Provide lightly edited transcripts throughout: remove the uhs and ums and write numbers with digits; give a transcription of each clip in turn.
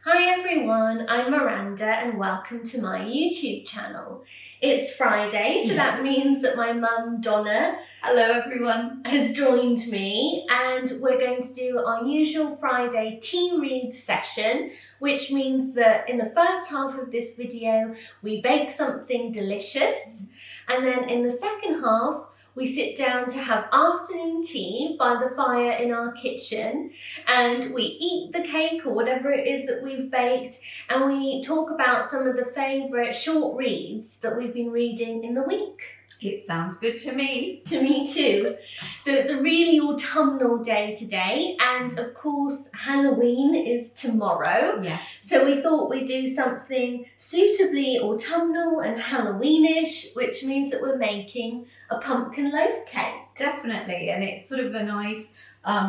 Hi everyone, I'm Miranda and welcome to my YouTube channel. It's Friday, so that means that my mum Donna, hello everyone, has joined me and we're going to do our usual Friday tea read session, which means that in the first half of this video we bake something delicious, and then in the second half we sit down to have afternoon tea by the fire in our kitchen, and we eat the cake or whatever it is that we've baked, and we talk about some of the favourite short reads that we've been reading in the week. It sounds good to me. To me too. So it's a really autumnal day today, and of course Halloween is tomorrow. Yes. So we thought we'd do something suitably autumnal and Halloweenish, which means that we're making a pumpkin loaf cake. Definitely, and it's sort of a nice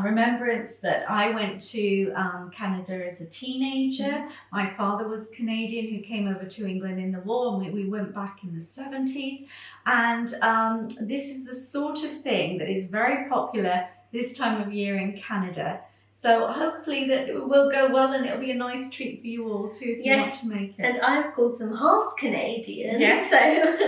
remembrance that I went to Canada as a teenager. My father was Canadian who came over to England in the war, and we went back in the 70s. And this is the sort of thing that is very popular this time of year in Canada. So hopefully that it will go well, and it'll be a nice treat for you all too if you want to make it. And I of course am half Canadian. Yes. So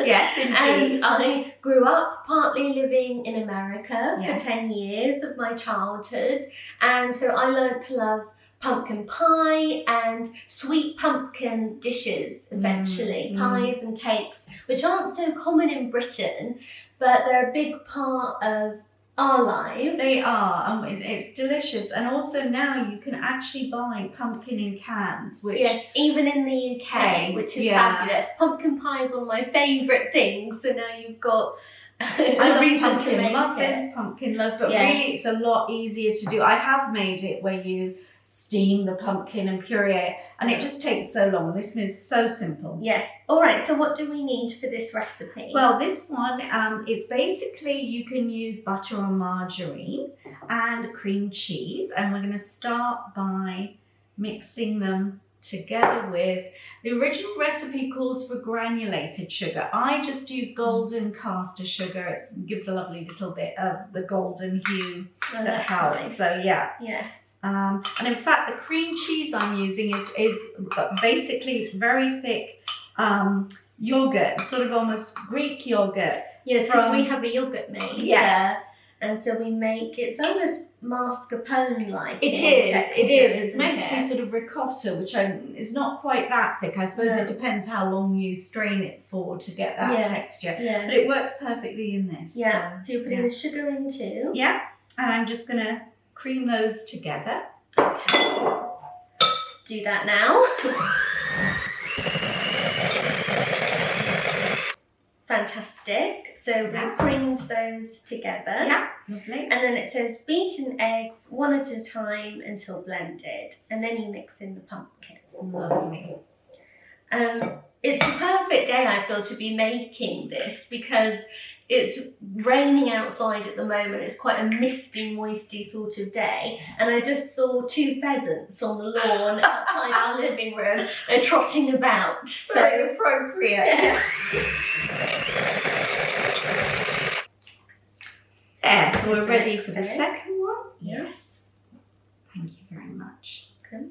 yes, indeed. And I grew up partly living in America Yes. for 10 years of my childhood, and so I learned to love pumpkin pie and sweet pumpkin dishes, essentially, pies and cakes, which aren't so common in Britain, but they're a big part of our lives. They are, it's delicious, and also now you can actually buy pumpkin in cans, which yes, even in the UK, which is fabulous. Pumpkin pie is one of my favourite things, so now you've got I love reason to pumpkin make muffins, it. pumpkin loaf, but Yes. really it's a lot easier to do. I have made it where you steam the pumpkin and puree it, and it just takes so long. This is so simple. Yes. All right, so what do we need for this recipe? Well, this one, it's basically you can use butter or margarine and cream cheese, and we're going to start by mixing them together with, the original recipe calls for granulated sugar. I just use golden caster sugar. It gives a lovely little bit of the golden hue that helps. Nice. So yeah. Yes. And in fact, the cream cheese I'm using is basically very thick yogurt, sort of almost Greek yogurt. Yes, because we have a yogurt made. Yes. And so we make, it's almost mascarpone-like. It is. It's meant to be sort of ricotta, which is not quite that thick. I suppose it depends how long you strain it for to get that texture. Yes. But it works perfectly in this. Yeah. So you're putting the sugar in too. Yeah. And I'm just going to cream those together. Okay. Do that now. Fantastic. So we've creamed those together. Yeah, lovely. And then it says beaten eggs one at a time until blended. And then you mix in the pumpkin. Lovely. It's a perfect day, I feel, to be making this because it's raining outside at the moment. It's quite a misty, moisty sort of day. And I just saw 2 pheasants on the lawn outside our living room. They're trotting about. Very appropriate. Yes. Yeah, so we're ready for the second one. Yes. Thank you very much. Okay.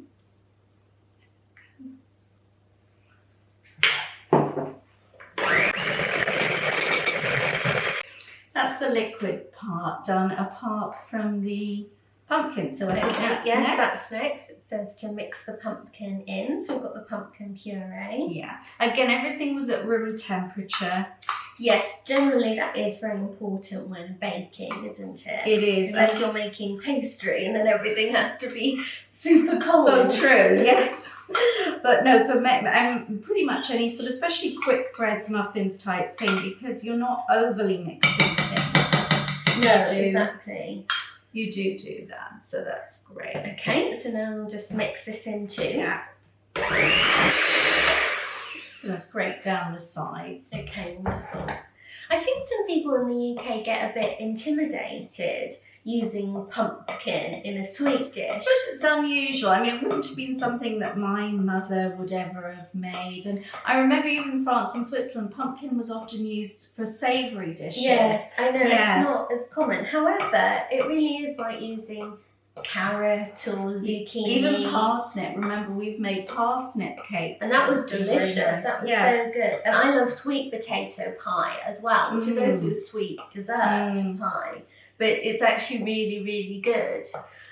That's the liquid part done apart from the pumpkin. So I think that's yes, next. that's next. It says to mix the pumpkin in. So we've got the pumpkin puree. Yeah. Again, everything was at room temperature. Yes, generally that is very important when baking, isn't it? It is. Unless you're making pastry and then everything has to be super cold. So true, yes. But no, for pretty much any sort of, especially quick breads, muffins type thing, because you're not overly mixing things. No, exactly. You do that, so that's great. Okay, so now I'll just mix this in too. Yeah. Just going to scrape down the sides. Okay, wonderful. I think some people in the UK get a bit intimidated using pumpkin in a sweet dish. I suppose it's unusual. I mean, it wouldn't have been something that my mother would ever have made. And I remember even in France and Switzerland, pumpkin was often used for savoury dishes. Yes, I know, Yes. it's not as common. However, it really is like using carrot or zucchini. Even parsnip. Remember, we've made parsnip cakes. And that was delicious. Nice. That was so good. And I love sweet potato pie as well, which is also a sweet dessert pie. But it's actually really, really good.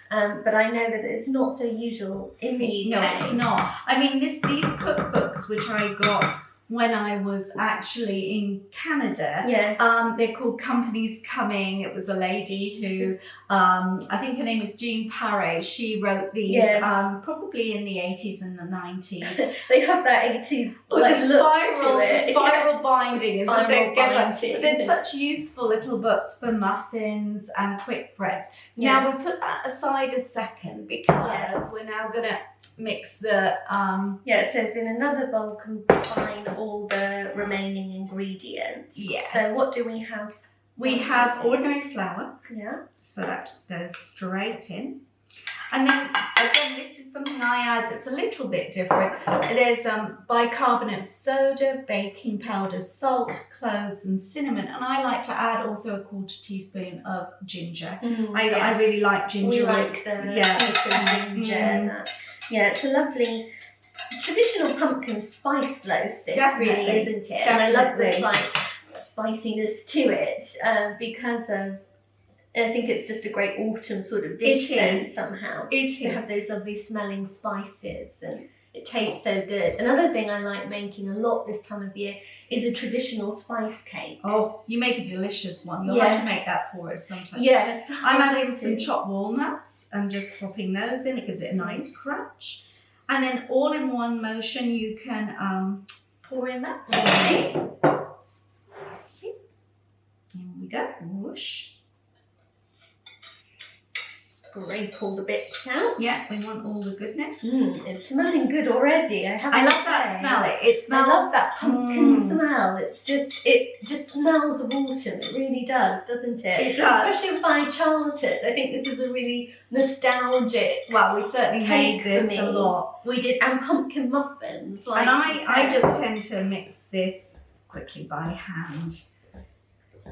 But I know that it's not so usual in the UK. No, it's not. I mean, these cookbooks, which I got when I was actually in Canada, yes. They're called Companies Coming. It was a lady who, I think her name is Jean Paré. She wrote these probably in the 80s and the 90s. They have that 80s like the spiral binding, isn't it? Binding. They're such useful little books for muffins and quick breads. Yes. Now we'll put that aside a second because we're now going to mix the it says in another bowl combine all the remaining ingredients. Yes. So what do we have? We have ordinary flour. Yeah. So that just goes straight in. And then again, this is something I add that's a little bit different. There's bicarbonate of soda, baking powder, salt, cloves and cinnamon. And I like to add also a 1/4 teaspoon of ginger. I really like ginger. We like the ginger. Yeah, it's a lovely traditional pumpkin spice loaf, this Definitely. really, isn't it? Definitely. And I love this like spiciness to it because of, I think it's just a great autumn sort of dish then somehow. It has those lovely smelling spices and it tastes so good. Another thing I like making a lot this time of year is a traditional spice cake. Oh, you make a delicious one. You'll have to make that for us sometime. Yes. I'm adding some chopped walnuts and just popping those in. It gives it a nice crunch. And then all in one motion, you can pour in that for me. Here we go. Whoosh. Scrape all the bits out. Yeah, we want all the goodness. It's smelling good already. I love that smell. It smells. I love that pumpkin smell. It just smells of autumn. It really does, doesn't it? It does. Especially with my childhood. I think this is a really nostalgic. Well, we certainly made this a lot. We did, and pumpkin muffins. Like and I just tend to mix this quickly by hand.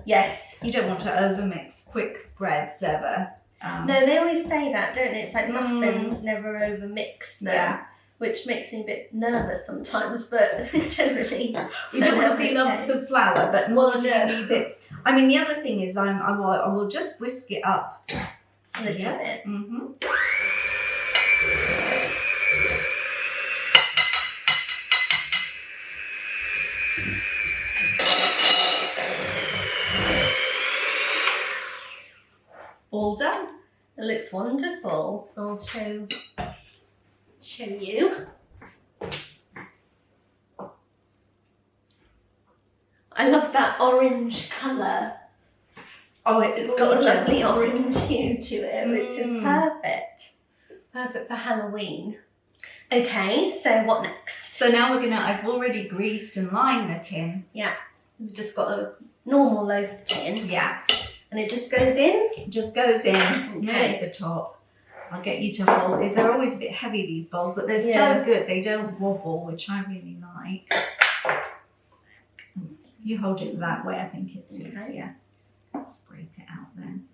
Yes. You don't want to overmix quick breads ever. No, they always say that, don't they? It's like muffins never overmix them, which makes me a bit nervous sometimes, but generally... You don't want to see lumps of flour, but more you need it. I mean, the other thing is I will just whisk it up a little bit. All done. It looks wonderful. I'll show you. I love that orange colour. Oh, it's got a lovely orange hue to it, which is perfect. Perfect for Halloween. Okay, so what next? So now I've already greased and lined the tin. Yeah, we've just got a normal loaf tin. Yeah. And it just goes in? It just goes in, straight at the top. I'll get you to hold. They're always a bit heavy, these bowls, but they're so good. They don't wobble, which I really like. You hold it that way, I think it's easier. Scrape it out then.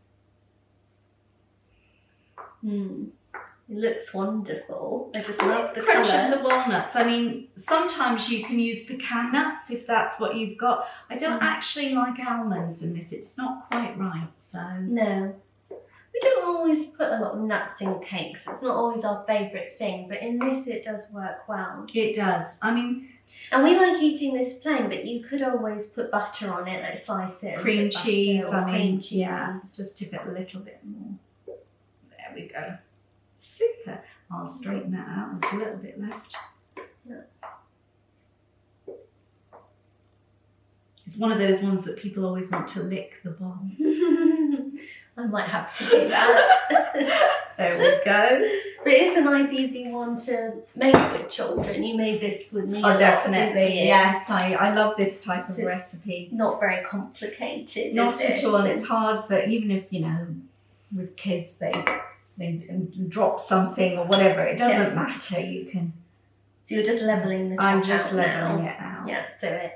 It looks wonderful. I just love the crunch colour. of the walnuts. I mean, sometimes you can use pecan nuts if that's what you've got. I don't actually like almonds in this. It's not quite right, so... No. We don't always put a lot of nuts in cakes. It's not always our favourite thing, but in this it does work well. It does. I mean... And we like eating this plain, but you could always put butter on it, like slice it. Cream cheese, cream cheese. Yeah, just tip it a little bit more. There we go. Super. I'll straighten that out. There's a little bit left. Yeah. It's one of those ones that people always want to lick the bowl. I might have to do that. There we go. But it's a nice, easy one to make with children. You made this with me. Oh, definitely. Yes, I love this type of recipe. Not very complicated. Not at all. And it's hard for, even if, with kids, they drop something or whatever. It doesn't matter. You can. So you're just leveling the top. I'm just leveling it out. Yeah. So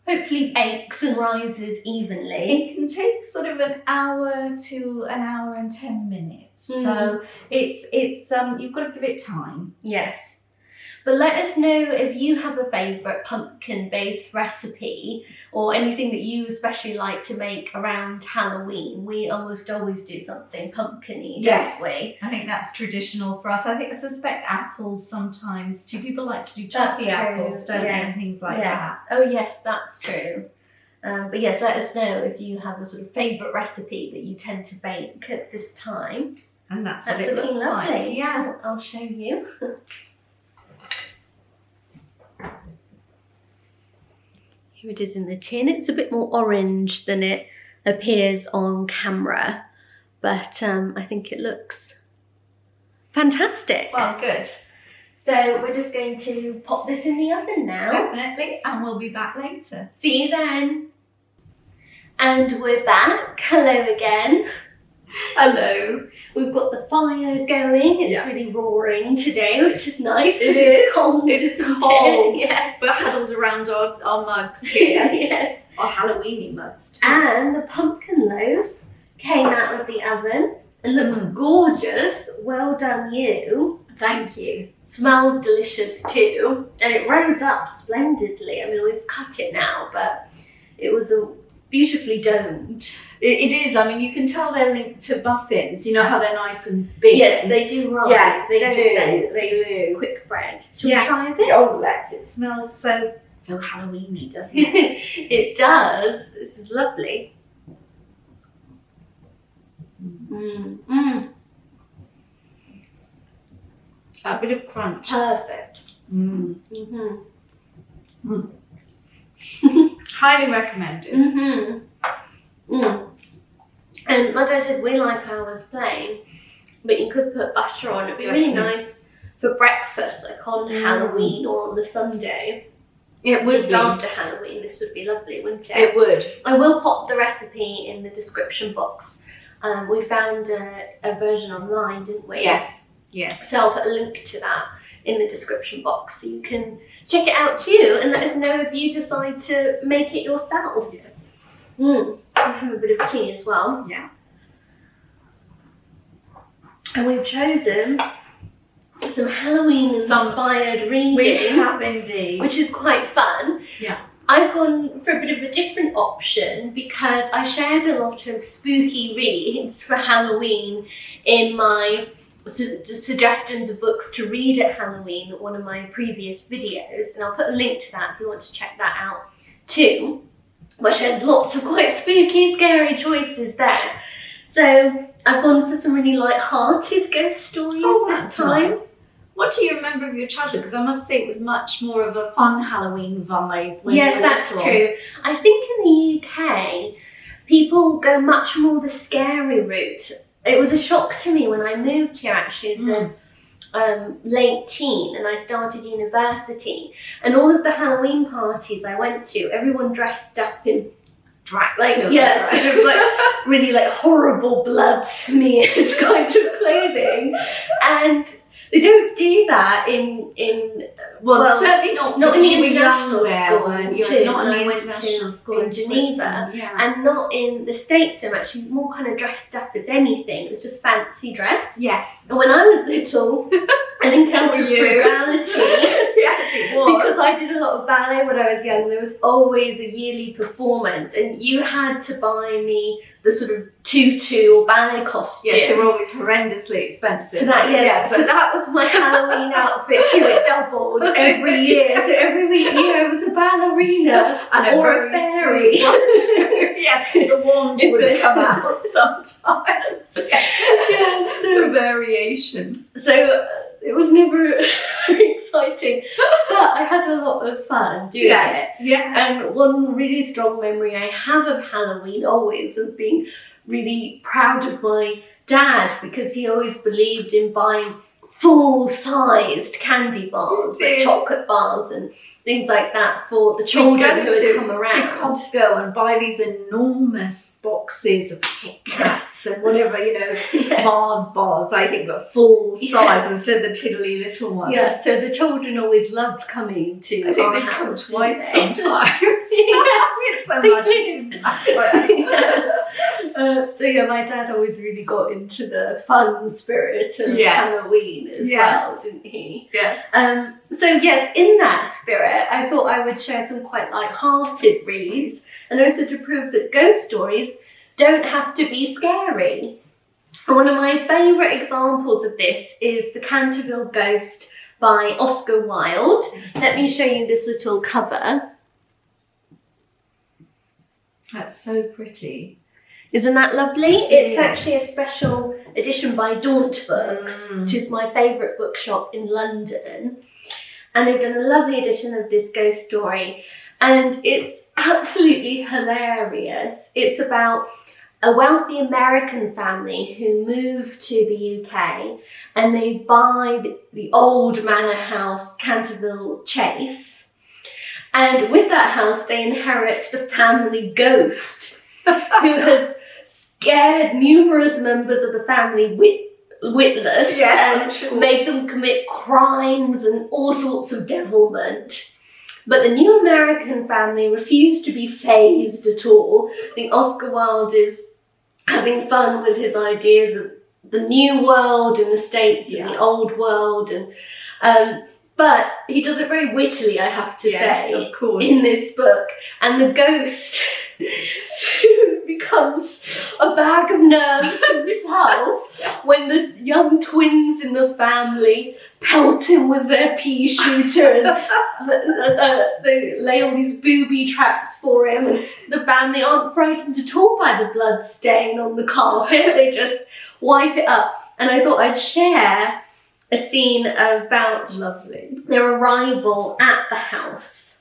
hopefully bakes and rises evenly. It can take sort of an hour to an hour and 10 minutes. So it's you've got to give it time. Yes. But let us know if you have a favourite pumpkin-based recipe or anything that you especially like to make around Halloween. We almost always do something pumpkin-y, don't we? I think that's traditional for us. I suspect apples sometimes too. People like to do That's toffee apples, don't they, and things like that. Oh yes, that's true. But yes, let us know if you have a sort of favourite recipe that you tend to bake at this time. And that's what it looking looks lovely. like. Yeah. I'll show you. Here it is in the tin. It's a bit more orange than it appears on camera, but I think it looks fantastic. Well, good. So we're just going to pop this in the oven now. Definitely, and we'll be back later. See you then. And we're back. Hello again. Hello. We've got the fire going. It's really roaring today, which is nice. It is. Cold. It's cold. Yes. We're huddled around our mugs here. Yes. Our Halloweeny mugs too. And the pumpkin loaf came out of the oven. It looks gorgeous. Well done, you. Thank you. Smells delicious too. And it rose up splendidly. I mean, we've cut it now, but it was beautifully domed. It is. I mean, you can tell they're linked to muffins. You know how they're nice and big. Yes, they do rise. Yes, they don't do. They do. Quick bread. Shall Yes. we try a bit? Oh, let's. It smells so Halloweeny, doesn't it? It does. This is lovely. A bit of crunch. Perfect. Highly recommended. And like I said, we like ours plain, but you could put butter on. It'd be really nice for breakfast, like on Halloween or on the Sunday. It would Just be. after Halloween, this would be lovely, wouldn't it? It would. I will pop the recipe in the description box. We found a version online, didn't we? Yes. Yes. So I'll put a link to that in the description box so you can check it out too and let us know if you decide to make it yourself. Yes. I'll have a bit of tea as well. Yeah. And we've chosen some Halloween-inspired reading. We have indeed. Which is quite fun. Yeah. I've gone for a bit of a different option because I shared a lot of spooky reads for Halloween in my suggestions of books to read at Halloween, one of my previous videos, and I'll put a link to that if you want to check that out too, which had lots of quite spooky, scary choices there. So I've gone for some really light-hearted ghost stories this time. Nice. What do you remember of your childhood? Because I must say it was much more of a fun Halloween vibe. Yes, that's true. I think in the UK, people go much more the scary route. It was a shock to me when I moved here actually as a late teen and I started university. And all of the Halloween parties I went to, everyone dressed up in Dracula. sort of like really like horrible blood smeared kind of clothing. And they don't do that in well certainly not in the you were international young there, school weren't you? too, Not when in I the went international to school in Geneva, and not in the States so much. You're more kind of dressed up as anything. It was just fancy dress. Yes. And when I was little, I encountered frugality. Yes, it was. Because I did a lot of ballet when I was young. There was always a yearly performance, and you had to buy me the sort of tutu or ballet costume. Yes, they were always horrendously expensive. For that, yes. So that was my Halloween outfit too. It doubled every year. So every year I was a ballerina and or a fairy. Yes, the wand would come out sometimes. Yeah, so variation. So it was never very exciting, but I had a lot of fun doing it. Yeah. And one really strong memory I have of Halloween always of being really proud of my dad because he always believed in buying full-sized candy bars, like chocolate bars and things like that for the children who had come around. To Costco and buy these enormous boxes of Kit Kats and whatever, bars, I think, but full size instead of the tiddly little ones. Yeah, so the children always loved coming to our house. Twice sometimes. Yes, so they much. did. Yes. So my dad always really got into the fun spirit of Halloween as well, didn't he? Yes. So yes, in that spirit, I thought I would share some quite light-hearted reads, and also to prove that ghost stories don't have to be scary. One of my favourite examples of this is The Canterville Ghost by Oscar Wilde. Let me show you this little cover. That's so pretty. Isn't that lovely? It's actually a special edition by Daunt Books, which is my favourite bookshop in London. And they've done a lovely edition of this ghost story. And it's absolutely hilarious. It's about a wealthy American family who move to the UK and they buy the old manor house, Canterville Chase. And with that house, they inherit the family ghost who has scared numerous members of the family witless and made them commit crimes and all sorts of devilment. But the new American family refused to be fazed at all. I think Oscar Wilde is having fun with his ideas of the new world in the States and the old world. But he does it very wittily, I have to say, of course, in this book. And the ghost soon becomes a bag of nerves himself when the young twins in the family pelt him with their pea shooter and they lay all these booby traps for him, and the family aren't frightened at all by the blood stain on the carpet. They just wipe it up. And I thought I'd share a scene about their arrival at the house.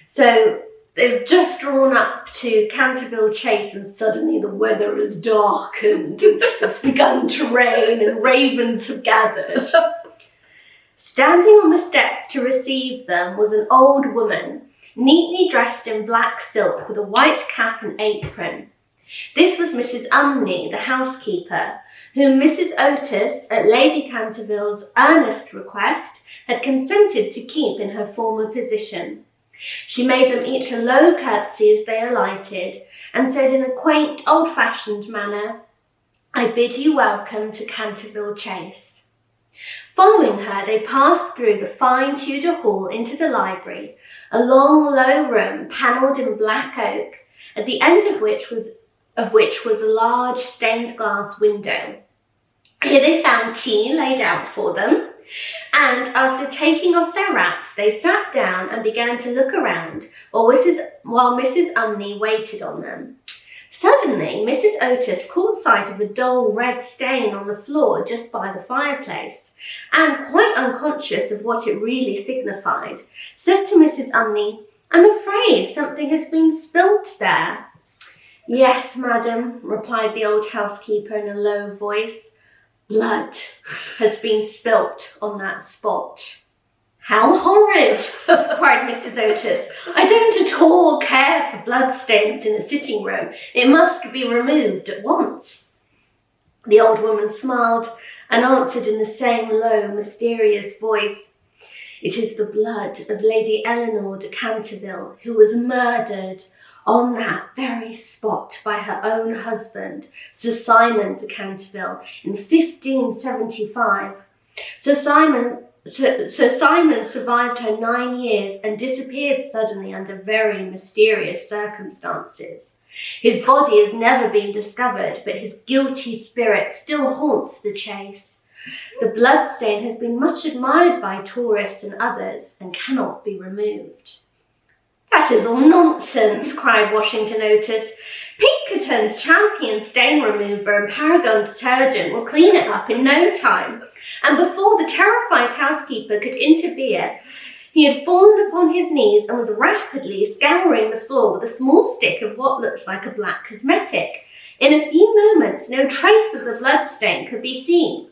So they've just drawn up to Canterville Chase and suddenly the weather has darkened and it's begun to rain and ravens have gathered. Standing on the steps to receive them was an old woman, neatly dressed in black silk with a white cap and apron. This was Mrs. Umney, the housekeeper, whom Mrs. Otis, at Lady Canterville's earnest request, had consented to keep in her former position. She made them each a low curtsy as they alighted, and said in a quaint, old-fashioned manner, "I bid you welcome to Canterville Chase." Following her, they passed through the fine Tudor hall into the library, a long, low room panelled in black oak, at the end of which was a large stained glass window. Here they found tea laid out for them, and after taking off their wraps, they sat down and began to look around while Mrs. Umney waited on them. Suddenly, Mrs. Otis caught sight of a dull red stain on the floor just by the fireplace, and quite unconscious of what it really signified, said to Mrs. Umney, "I'm afraid something has been spilt there." "Yes, madam," replied the old housekeeper in a low voice. "Blood has been spilt on that spot." "How horrid!" cried Mrs. Otis. "I don't at all care for bloodstains in a sitting room. It must be removed at once." The old woman smiled and answered in the same low, mysterious voice, "It is the blood of Lady Eleanor de Canterville, who was murdered on that very spot by her own husband, Sir Simon de Canterville, in 1575. Sir Simon survived her 9 years and disappeared suddenly under very mysterious circumstances. His body has never been discovered, but his guilty spirit still haunts the Chase. The bloodstain has been much admired by tourists and others and cannot be removed." "That is all nonsense," cried Washington Otis. "Pinkerton's champion stain remover and Paragon detergent will clean it up in no time." And before the terrified housekeeper could interfere, he had fallen upon his knees and was rapidly scouring the floor with a small stick of what looked like a black cosmetic. In a few moments, no trace of the bloodstain could be seen.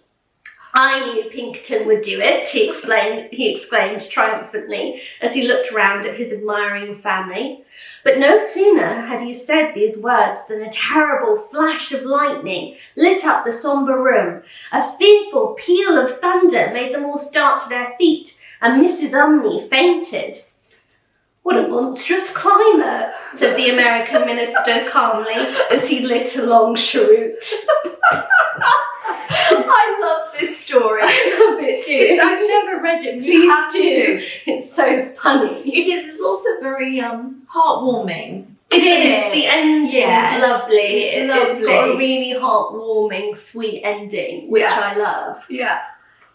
I knew Pinkerton would do it, he exclaimed triumphantly as he looked round at his admiring family. But no sooner had he said these words than a terrible flash of lightning lit up the sombre room. A fearful peal of thunder made them all start to their feet, and Mrs. Umney fainted. "What a monstrous climber," said the American minister calmly as he lit a long cheroot. I love this story. I love it too. I've never read it. Please do. It's so funny. It is. It's also very heartwarming. It is. The ending Yes. is lovely. It's It's got a lovely. really heartwarming, sweet ending, which Yeah. I love. Yeah.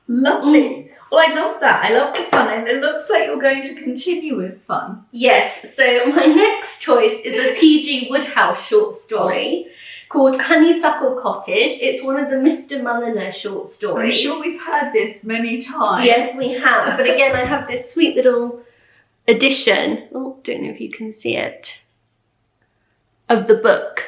Lovely. Well, I love that. I love the fun, and it looks like you're going to continue with fun. Yes, so my next choice is a P.G. Wodehouse short story called Honeysuckle Cottage. It's one of the Mr. Mulliner short I'm stories. sure we've heard this many times. Yes, we have. But again, I have this sweet little edition. Oh, don't know if you can see it. Of the book,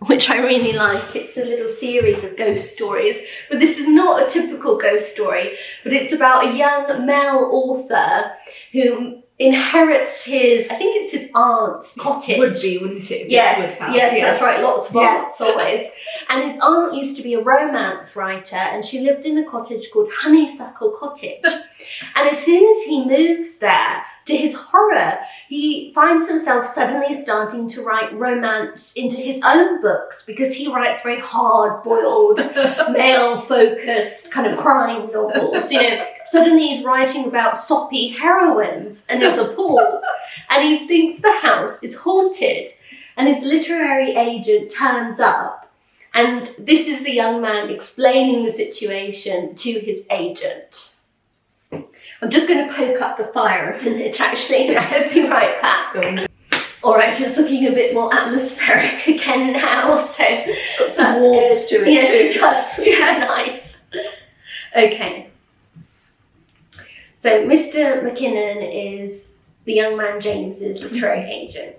which I really like. It's a little series of ghost stories, but this is not a typical ghost story, but it's about a young male author who inherits his, I think it's his aunt's cottage. Would be, wouldn't it? Yes, yes, that's right, lots of Yes. aunts always. And his aunt used to be a romance writer, and she lived in a cottage called Honeysuckle Cottage. And as soon as he moves there, to his horror, he finds himself suddenly starting to write romance into his own books, because he writes very hard-boiled, male-focused kind of crime novels. You know, suddenly he's writing about soppy heroines and is appalled. And he thinks the house is haunted. And his literary agent turns up. And this is the young man explaining the situation to his agent. I'm just going to poke up the fire a minute, actually, I'll be right back. All right, it's looking a bit more atmospheric again now, so Got some that's warmth good. to it Yes, too. it does, which is nice. Okay. So Mr. McKinnon is the young man James's literary agent.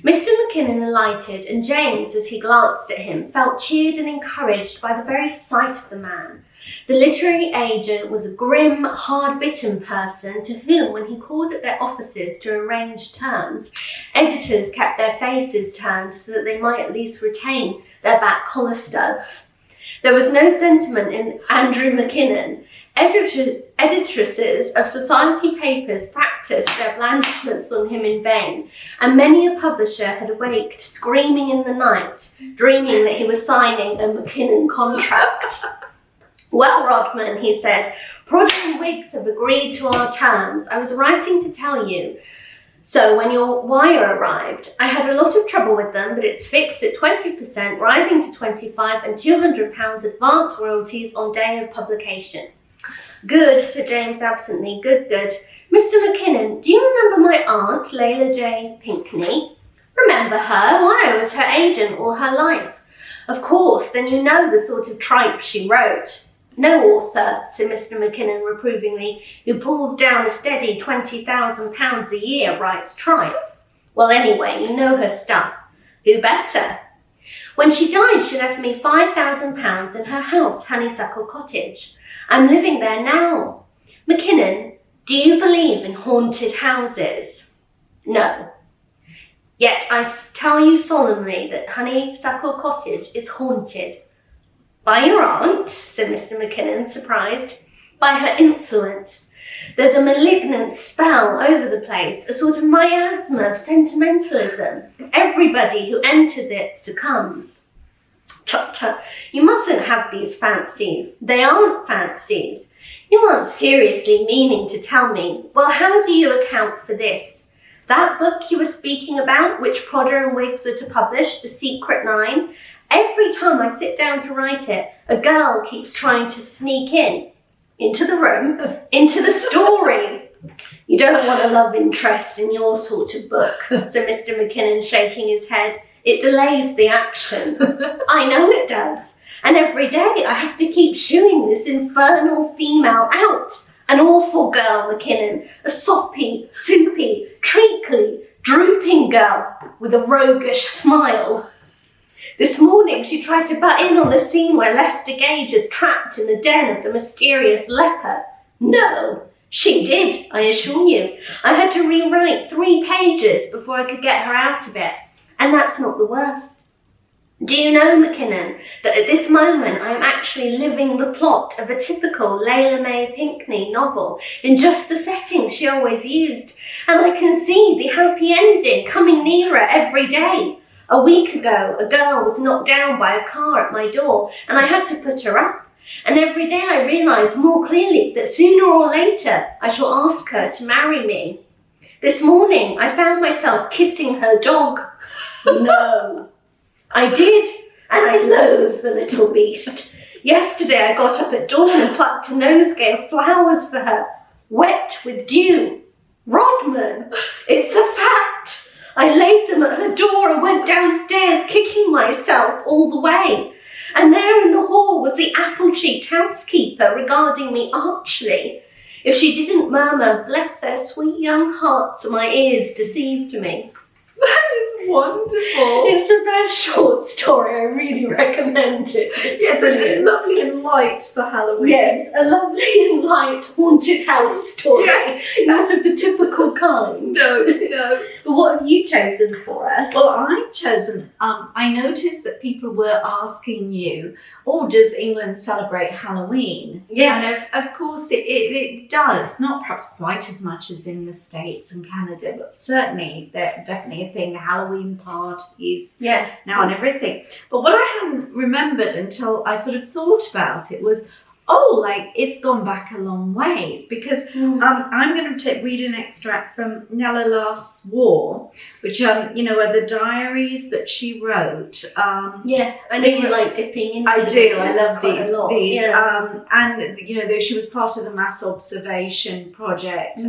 Mr. McKinnon alighted, and James, as he glanced at him, felt cheered and encouraged by the very sight of the man. The literary agent was a grim, hard-bitten person to whom, when he called at their offices to arrange terms, editors kept their faces turned so that they might at least retain their back collar studs. There was no sentiment in Andrew McKinnon. Editresses of society papers practised their blandishments on him in vain, and many a publisher had awaked screaming in the night, dreaming that he was signing a McKinnon contract. "Well, Rodman," he said, "Prodder and Wiggs have agreed to our terms. I was writing to tell you so when your wire arrived. I had a lot of trouble with them, but it's fixed at 20%, rising to 25%, and £200 advance royalties on day of publication." "Good," said James absently. Good. "Mr. McKinnon, do you remember my aunt, Layla J. Pinkney?" "Remember her? Why, I was her agent all her life." "Of course, then you know the sort of tripe she wrote." "No author," said Mr. McKinnon reprovingly, "who pulls down a steady £20,000 a year writes tripe." "Well, anyway, you know her stuff." "Who better?" "When she died, she left me £5,000 in her house, Honeysuckle Cottage. I'm living there now. McKinnon, do you believe in haunted houses?" "No." "Yet I tell you solemnly that Honeysuckle Cottage is haunted." "By your aunt?" said Mr. McKinnon, surprised. "By her influence. There's a malignant spell over the place, a sort of miasma of sentimentalism. Everybody who enters it succumbs." "Tut, tut, you mustn't have these fancies. They aren't fancies. You aren't seriously meaning to tell me. Well, how do you account for this? That book you were speaking about, which Prodder and Wiggs are to publish, The Secret Nine, every time I sit down to write it, a girl keeps trying to sneak into the room, into the story." "You don't want a love interest in your sort of book," said Mr. McKinnon, shaking his head. "It delays the action." "I know it does. And every day I have to keep shooing this infernal female out. An awful girl, McKinnon. A soppy, soupy, treacly, drooping girl with a roguish smile." This morning she tried to butt in on the scene where Lester Gage is trapped in the den of the mysterious leper. No, she did, I assure you. I had to rewrite 3 pages before I could get her out of it. And that's not the worst. Do you know, McKinnon, that at this moment I am actually living the plot of a typical Layla May Pinckney novel in just the setting she always used, and I can see the happy ending coming nearer every day. A week ago, a girl was knocked down by a car at my door, and I had to put her up. And every day I realise more clearly that sooner or later I shall ask her to marry me. This morning I found myself kissing her dog. No. I did, and I loathe the little beast. Yesterday I got up at dawn and plucked a nosegay of flowers for her, wet with dew. Rodman, it's a fact. I laid them at her door and went downstairs, kicking myself all the way. And there in the hall was the apple-cheeked housekeeper regarding me archly. If she didn't murmur, "Bless their sweet young hearts," my ears deceived me. That is wonderful. It's the best short story. I really recommend it. It's yes, brilliant. Lovely and light for Halloween. Yes, a lovely and light haunted house story. Yes. Not of the typical kind. No. But what have you chosen for us? Well, I've chosen, I noticed that people were asking you, oh, does England celebrate Halloween? Yes. And of course it does, not perhaps quite as much as in the States and Canada, but certainly they're definitely a thing, Halloween parties Yes. now and everything. But what I hadn't remembered until I sort of thought about it was, it's gone back a long ways, because I'm going to read an extract from Nella Last's War, which are the diaries that she wrote. Yes, I know you like dipping into I do. I love quite a lot. these. Yes. And she was part of the mass observation project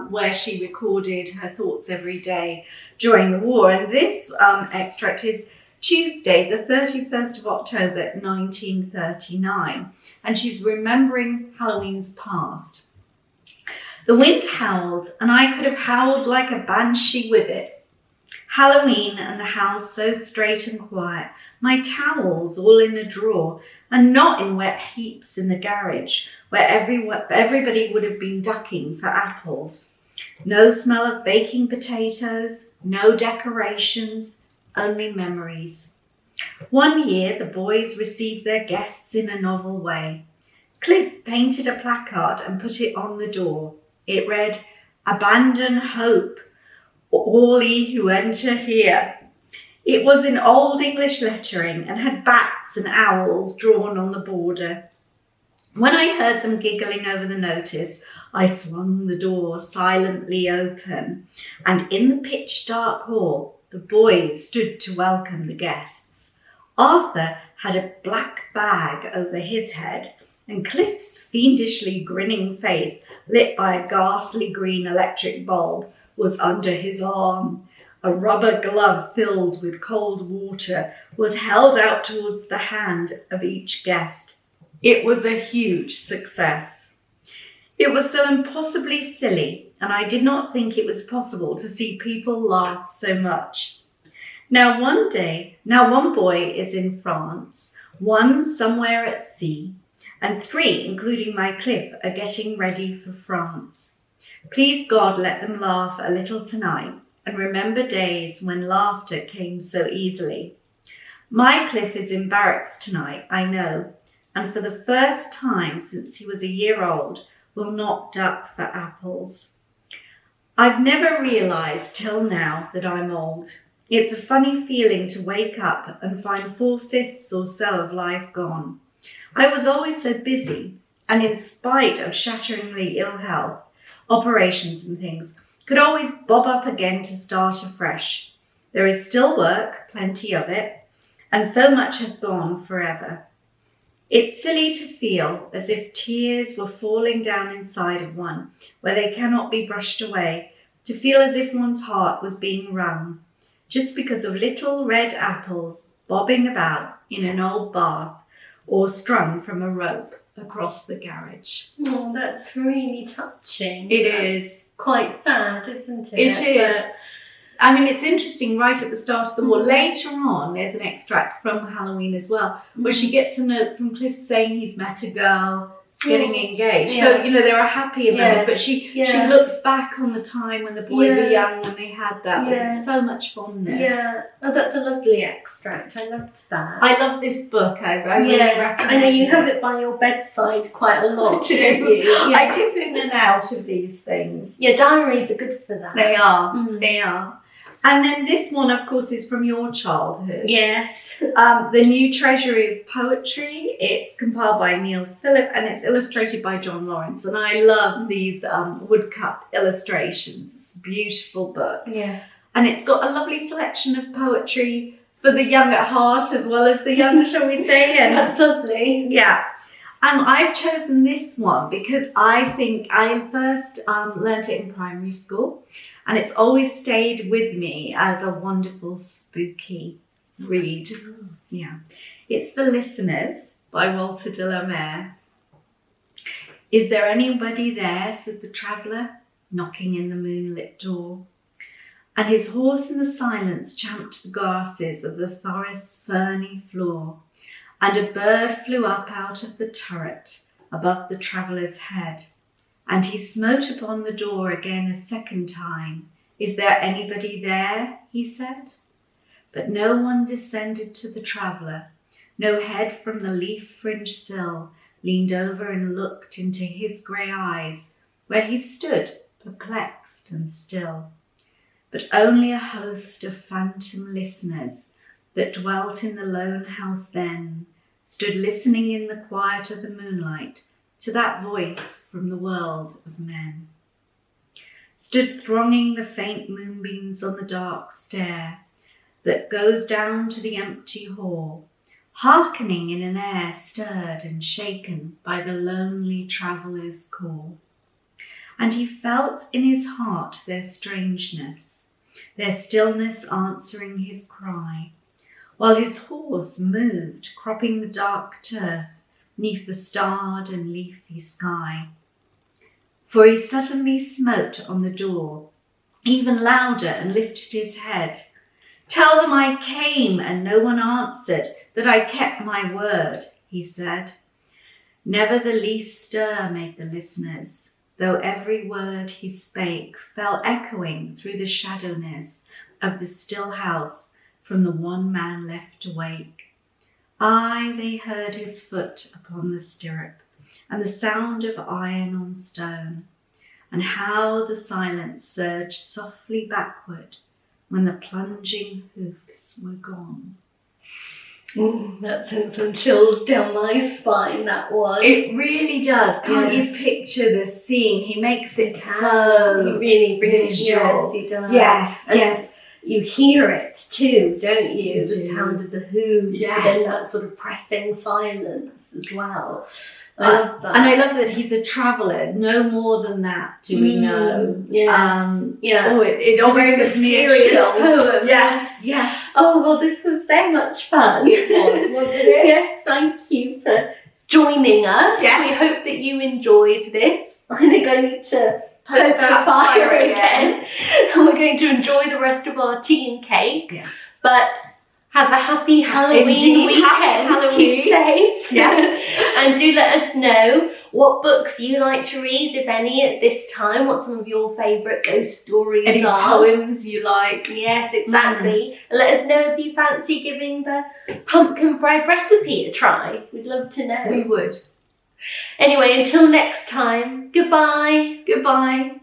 where she recorded her thoughts every day during the war. And this extract is Tuesday, the 31st of October, 1939, and she's remembering Halloween's past. The wind howled, and I could have howled like a banshee with it. Halloween and the house so straight and quiet, my towels all in a drawer, and not in wet heaps in the garage, where everybody would have been ducking for apples. No smell of baking potatoes, no decorations, only memories. One year, the boys received their guests in a novel way. Cliff painted a placard and put it on the door. It read, "Abandon hope, all ye who enter here." It was in old English lettering and had bats and owls drawn on the border. When I heard them giggling over the notice, I swung the door silently open, and in the pitch-dark hall, the boys stood to welcome the guests. Arthur had a black bag over his head, and Cliff's fiendishly grinning face, lit by a ghastly green electric bulb, was under his arm. A rubber glove filled with cold water was held out towards the hand of each guest. It was a huge success. It was so impossibly silly, and I did not think it was possible to see people laugh so much. Now one boy is in France, one somewhere at sea, and 3, including my Cliff, are getting ready for France. Please God, let them laugh a little tonight, and remember days when laughter came so easily. My Cliff is in barracks tonight, I know, and for the first time since he was a year old, will not duck for apples. I've never realised till now that I'm old. It's a funny feeling to wake up and find 4/5 or so of life gone. I was always so busy, and in spite of shatteringly ill health, operations and things, could always bob up again to start afresh. There is still work, plenty of it, and so much has gone forever. It's silly to feel as if tears were falling down inside of one, where they cannot be brushed away, to feel as if one's heart was being wrung, just because of little red apples bobbing about in an old bath or strung from a rope across the garage. Oh, that's really touching. It is. Quite sad, isn't it? It is. I mean, it's interesting, right at the start of the war. Later on, there's an extract from Halloween as well, where she gets a note from Cliff saying he's met a girl getting engaged. Yeah. So, you know, there are happier moments, but she looks back on the time when the boys were young, when they had that with so much fondness. Yeah. Oh, that's a lovely extract. I loved that. I love this book. I really recommend I know you have it by your bedside quite a lot, don't you? Yes. I dip in and out of these things. Yeah, diaries are good for that. They are. They are. And then this one, of course, is from your childhood. Yes. The New Treasury of Poetry. It's compiled by Neil Phillip and it's illustrated by John Lawrence. And I love these woodcut illustrations. It's a beautiful book. Yes. And it's got a lovely selection of poetry for the young at heart as well as the young, shall we say. And that's lovely. Yeah. And I've chosen this one because I think I first learnt it in primary school. And it's always stayed with me as a wonderful, spooky read. Yeah. It's The Listeners by Walter de la Mare. Is there anybody there, said the traveller, knocking in the moonlit door. And his horse in the silence champed the grasses of the forest's ferny floor. And a bird flew up out of the turret above the traveller's head. And he smote upon the door again a second time. Is there anybody there? He said. But no one descended to the traveller. No head from the leaf-fringed sill leaned over and looked into his grey eyes, where he stood, perplexed and still. But only a host of phantom listeners that dwelt in the lone house then stood listening in the quiet of the moonlight to that voice from the world of men. Stood thronging the faint moonbeams on the dark stair that goes down to the empty hall, hearkening in an air stirred and shaken by the lonely traveller's call. And he felt in his heart their strangeness, their stillness answering his cry, while his horse moved, cropping the dark turf 'neath the starred and leafy sky. For he suddenly smote on the door, even louder, and lifted his head. Tell them I came, and no one answered, that I kept my word, he said. Never the least stir made the listeners, though every word he spake fell echoing through the shadowness of the still house from the one man left awake. Aye, they heard his foot upon the stirrup, and the sound of iron on stone, and how the silence surged softly backward when the plunging hoofs were gone. That sent some chills down my spine, that one. It really does. Can't you picture the scene? He makes it so he really visual. Yes, he does. Yes, and yes. You hear it too, don't you? The do. sound of the hooves, Yes. but then that sort of pressing silence as well. I love that. And I love that he's a traveller. No more than that do we know. Yes. Yeah. Oh, it It's a always very gives me a mysterious chill. poem. Yes, yes. Oh, well, this was so much fun. It was, wasn't it? Yes, thank you for joining us. Yes. We hope that you enjoyed this. I think I need to poke the that fire fire again. And we're going to enjoy the rest of our tea and cake. Yeah. But have a happy Halloween Indeed, weekend. happy Halloween. Keep safe. Yes. And do let us know what books you like to read, if any, at this time. What some of your favourite ghost stories Any are. poems you like? Yes, exactly. And let us know if you fancy giving the pumpkin bread recipe a try. We'd love to know. We would. Anyway, until next time, goodbye. Goodbye.